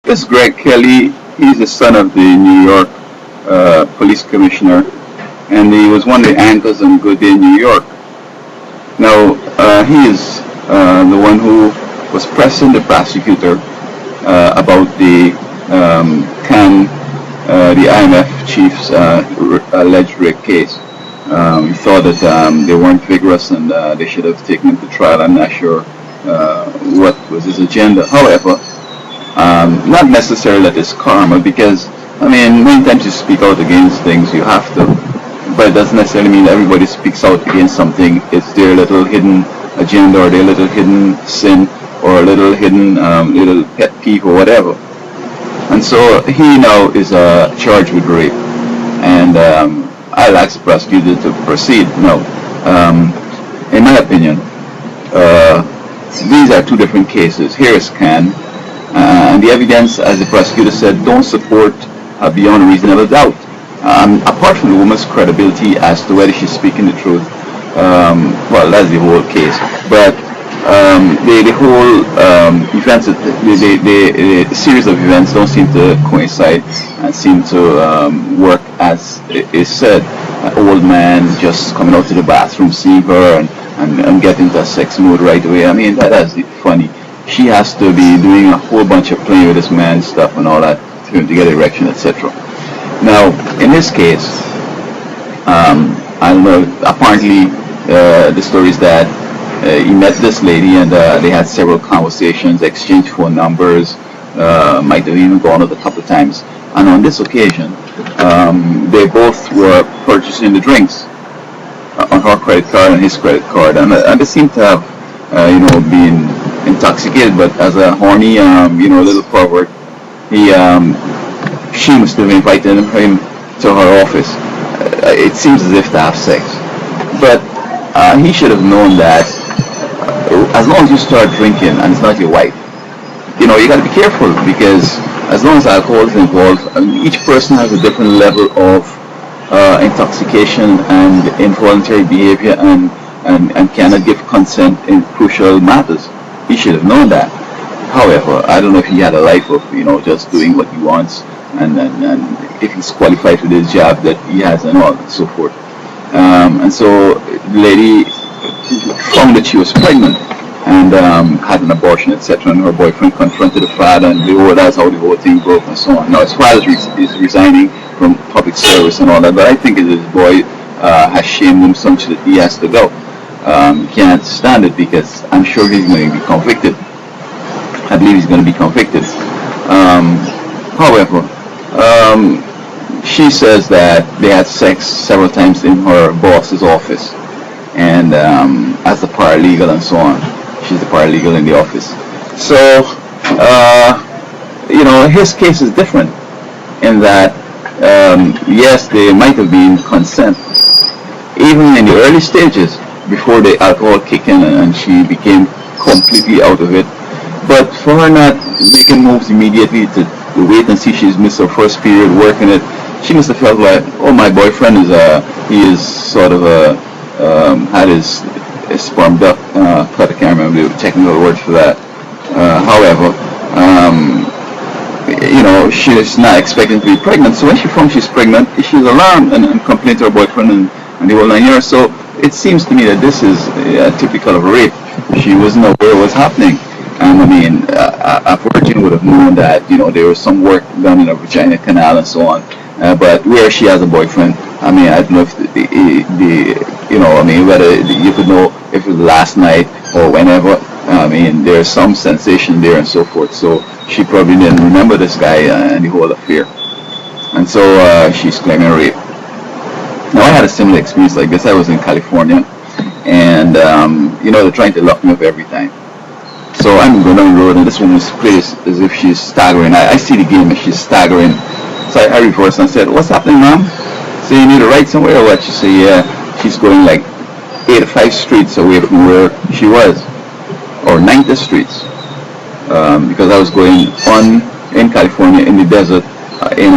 This Greg Kelly, he's the son of the New York police commissioner, and he was one of the anchors on Good Day New York. Now, he is the one who was pressing the prosecutor about the IMF chief's alleged rape case. He thought that they weren't vigorous and they should have taken him to trial. I'm not sure what was his agenda. However, not necessarily that it's karma, because I mean, many times you speak out against things, you have to, but it doesn't necessarily mean everybody speaks out against something. It's their little hidden agenda or their little hidden sin or a little hidden little pet peeve or whatever. And so he now is charged with rape, and I'll ask the prosecutor to proceed. Now, in my opinion, these are two different cases. Here is Can, and the evidence, as the prosecutor said, don't support beyond a reasonable doubt. Apart from the woman's credibility as to whether she's speaking the truth, well, that's the whole case. But the whole events, the series of events don't seem to coincide and seem to work as is said. An old man just coming out to the bathroom, seeing her, and getting into a sex mood right away. I mean, that's funny. She has to be doing a whole bunch of playing with this man's stuff and all that to get erection, etc. Now, in this case, I don't know, apparently the story is that he met this lady and they had several conversations, exchanged phone numbers, might have even gone out a couple of times. And on this occasion, they both were purchasing the drinks on her credit card and his credit card. And they seemed to have, been intoxicated, but as a horny, little pervert, she must have invited him to her office. It seems as if to have sex. But he should have known that as long as you start drinking and it's not your wife, you got to be careful, because as long as alcohol is involved, each person has a different level of intoxication and involuntary behavior and cannot give consent in crucial matters. He should have known that. However, I don't know if he had a life of, just doing what he wants and if he's qualified for this job that he has and all and so forth. And so the lady found that she was pregnant and had an abortion, etc. And her boyfriend confronted the father, and that's how the whole thing broke and so on. Now, his father is resigning from public service and all that, but I think his boy has shamed him so much that he has to go. Can't stand it, because I'm sure he's going to be convicted. I believe he's going to be convicted. However, she says that they had sex several times in her boss's office, and as a paralegal and so on. She's the paralegal in the office. So, his case is different in that, yes, there might have been consent, even in the early stages, before the alcohol kicked in and she became completely out of it. But for her not making moves immediately to wait and see she's missed her first period working it, she must have felt like, oh, my boyfriend is sort of had his sperm duct cut. I can't remember the technical word for that. However, she's not expecting to be pregnant. So when she finds she's pregnant, she's alarmed and complains to her boyfriend and the whole 9 years. So it seems to me that this is typical of rape. She wasn't aware what was happening. And I mean, a virgin would have known that, there was some work done in her vagina canal and so on. But where she has a boyfriend, I mean, I don't know if whether you could know if it was last night or whenever. I mean, there's some sensation there and so forth. So she probably didn't remember this guy and the whole affair. And so she's claiming rape. Now, I had a similar experience like this. I was in California, and they're trying to lock me up every time. So I'm going down the road, and this woman's placed as if she's staggering. I see the game, and she's staggering. So I reversed and said, "What's happening, ma'am?" So you need to ride somewhere or what? She said, "Yeah." She's going like 85 streets away from where she was, or 90 streets, because I was going in California in the desert in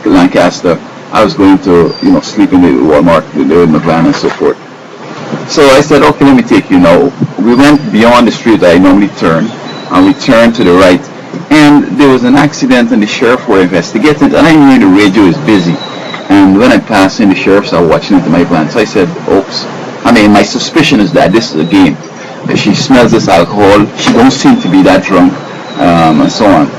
Lancaster. I was going to sleep in the Walmart with my van and so forth. So I said, okay, let me take you now. We went beyond the street that I normally turn, and we turned to the right, And there was an accident and the sheriff were investigating, and I knew the radio is busy. And when I passed in, the sheriffs are watching it in my van. So I said, oops. I mean, my suspicion is that this is a game. That she smells this alcohol. She don't seem to be that drunk, and so on.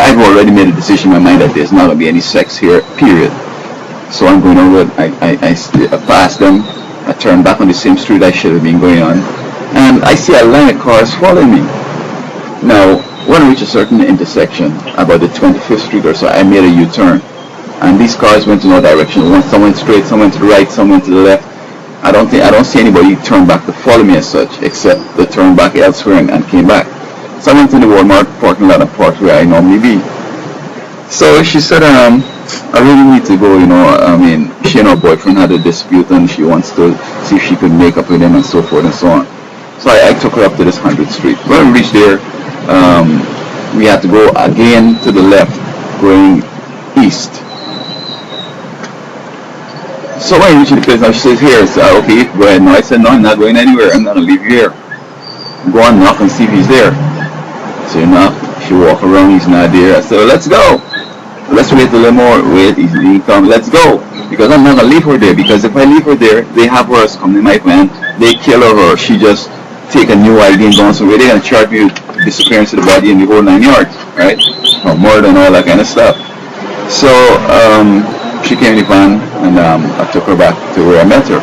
I've already made a decision in my mind that there's not going to be any sex here, period. So I'm going over. I passed them. I turned back on the same street I should have been going on. And I see a line of cars following me. Now, when I reached a certain intersection, about the 25th Street or so, I made a U-turn. And these cars went in all directions. Some went straight, some went to the right, some went to the left. I don't see anybody turn back to follow me as such, except they turned back elsewhere and came back. So I went to the Walmart parking lot and parked where I normally be. So she said, I really need to go, she and her boyfriend had a dispute and she wants to see if she could make up with him and so forth and so on. So I took her up to this 100th Street. When we reached there, we had to go again to the left, going east. So when I reached the place, now she says, here, I said, okay, go ahead. No, I said, no, I'm not going anywhere. I'm going to leave you here. Go and knock and see if he's there. So you knock, she walk around, he's not there. I said, well, let's go. Let's wait a little more. Wait, he's come. Let's go. Because I'm not going to leave her there. Because if I leave her there, they have her come in my van. They kill her or she just take a new ID and go on somewhere. They're going to charge me with disappearance of the body in the whole 9 yards, right? Or murder and all that kind of stuff. So she came in the van and I took her back to where I met her,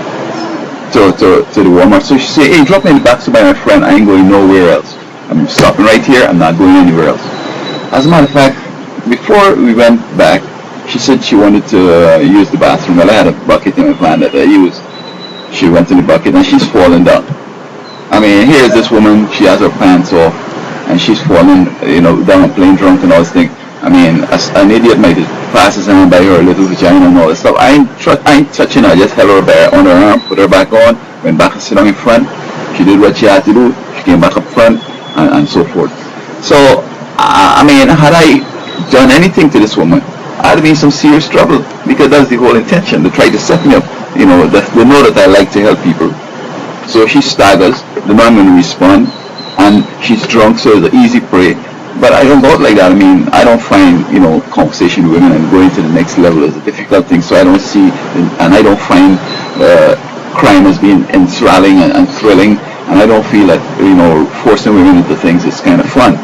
to the Walmart. So she said, hey, drop me in the back to my friend. I ain't going nowhere else. I'm stopping right here. I'm not going anywhere else. As a matter of fact, before we went back, she said she wanted to use the bathroom. Well, I had a bucket in my van that I used. She went in the bucket and she's falling down. I mean, here's this woman, she has her pants off and she's falling, down and playing drunk and all this thing. I mean, an idiot might pass his hand by her little vagina and all this stuff. I ain't touching her. I just held her on her arm, put her back on, went back and sit down in front. She did what she had to do. She came back up front and so forth. So, I mean, had I done anything to this woman, I'd have been in some serious trouble because that's the whole intention, to try to set me up. They know that I like to help people. So she staggers, the man will respond, and she's drunk, so it's an easy prey. But I don't go out like that. I mean, I don't find, conversation with women and going to the next level is a difficult thing, so I don't see, and I don't find crime as being enthralling and thrilling, and I don't feel that, forcing women into things is kind of fun.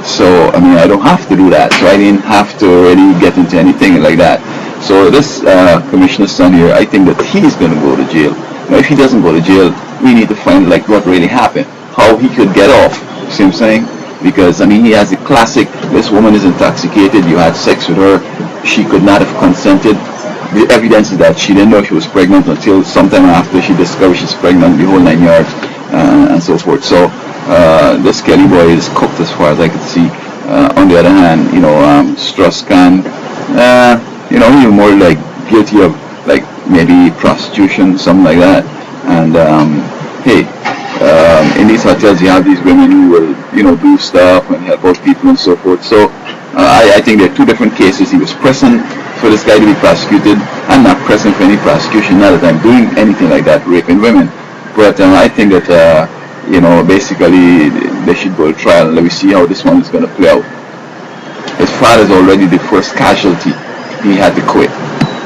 So, I mean, I don't have to do that, so I didn't have to really get into anything like that. So this commissioner's son here, I think that he's going to go to jail. Now, if he doesn't go to jail, we need to find what really happened, how he could get off. See what I'm saying? Because I mean, he has the classic. This woman is intoxicated. You had sex with her. She could not have consented. The evidence is that she didn't know she was pregnant until sometime after she discovered she's pregnant. The whole 9 yards and so forth. So this Kelly boy is cooked as far as I could see. On the other hand, Strauss can, he's more like guilty of maybe prostitution, something like that. And in these hotels you have these women who will, do stuff and help out people and so forth. So I think there are two different cases. He was pressing for this guy to be prosecuted. I'm not pressing for any prosecution, not that I'm doing anything like that, raping women. But I think that, basically they should go to trial and let me see how this one is going to play out. His father is already the first casualty. He had to quit.